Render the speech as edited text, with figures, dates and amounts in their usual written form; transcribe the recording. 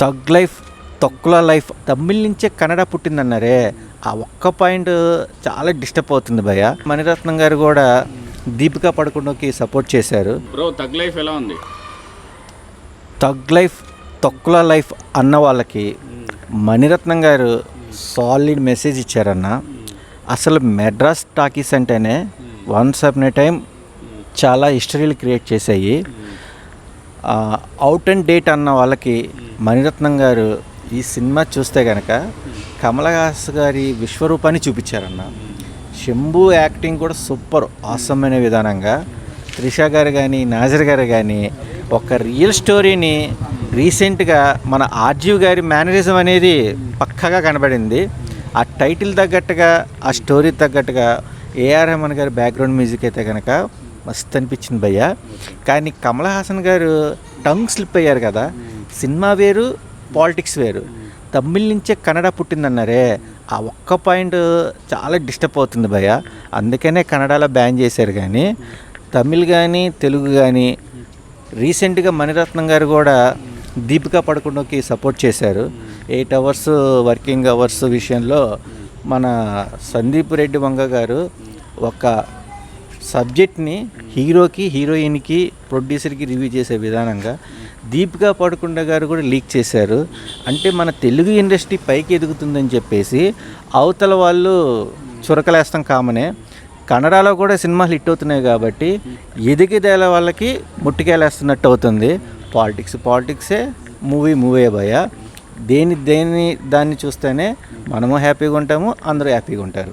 తగ్ life తొక్కుల life Tamil నుంచే కన్నడ పుట్టిందన్నారే, ఆ ఒక్క పాయింట్ చాలా డిస్టర్బ్ అవుతుంది భయ్య. మణిరత్నం గారు కూడా దీపికా పడుకున్నకి సపోర్ట్ చేశారు. బ్రో తగ్ లైఫ్ ఎలా ఉంది? తగ్ లైఫ్ తొక్కుల లైఫ్ అన్న వాళ్ళకి మణిరత్నం గారు సాలిడ్ మెసేజ్ ఇచ్చారన్న. అసలు మెడ్రాస్ టాకీస్ అంటేనే వన్స్ అపాన్ ఏ టైం చాలా హిస్టరీలు క్రియేట్ చేశాయి. అవుట్ అండ్ డేట్ అన్న వాళ్ళకి మణిరత్నం గారు ఈ సినిమా చూస్తే కనుక కమల్ హాసన్ గారి విశ్వరూపాన్ని చూపించారన్న. శంభు యాక్టింగ్ కూడా సూపర్ ఆసమైన విధానంగా. త్రిష గారు కానీ నాజర్ గారు కానీ ఒక రియల్ స్టోరీని రీసెంట్గా మన ఆర్జీవ్ గారి మేనరిజం అనేది పక్కగా కనబడింది. ఆ టైటిల్ తగ్గట్టుగా ఆ స్టోరీ తగ్గట్టుగా ఏఆర్ రెహమాన్ గారి బ్యాక్గ్రౌండ్ మ్యూజిక్ అయితే కనుక మస్తు అనిపించింది భయ్య. కానీ కమల్ హాసన్ గారు టంగ్ స్లిప్ అయ్యారు కదా. సినిమా వేరు, పాలిటిక్స్ వేరు. తమిళ్ నుంచే కన్నడ పుట్టిందన్నారే, ఆ ఒక్క పాయింట్ చాలా డిస్టర్బ్ అవుతుంది భయ్య. అందుకనే కన్నడలో బ్యాన్ చేశారు. కానీ తమిళ్ కానీ తెలుగు కానీ రీసెంట్గా మణిరత్నం గారు కూడా దీపికా పడుకున్నకి సపోర్ట్ చేశారు. 8 అవర్స్ వర్కింగ్ అవర్స్ విషయంలో మన సందీప్ రెడ్డి వంగ గారు ఒక సబ్జెక్ట్ని హీరోకి హీరోయిన్కి ప్రొడ్యూసర్కి రివ్యూ చేసే విధానంగా దీపికా పడుకుండ గారు కూడా లీక్ చేశారు. అంటే మన తెలుగు ఇండస్ట్రీ పైకి ఎదుగుతుందని చెప్పేసి అవతల వాళ్ళు చురకలేస్తాం కామనే. కన్నడలో కూడా సినిమాలు హిట్ అవుతున్నాయి కాబట్టి ఎదిగిదేల వాళ్ళకి ముట్టికేలేస్తున్నట్టు అవుతుంది. పాలిటిక్సే, మూవీ భయ. దాన్ని చూస్తేనే మనము హ్యాపీగా ఉంటాము, అందరూ హ్యాపీగా ఉంటారు.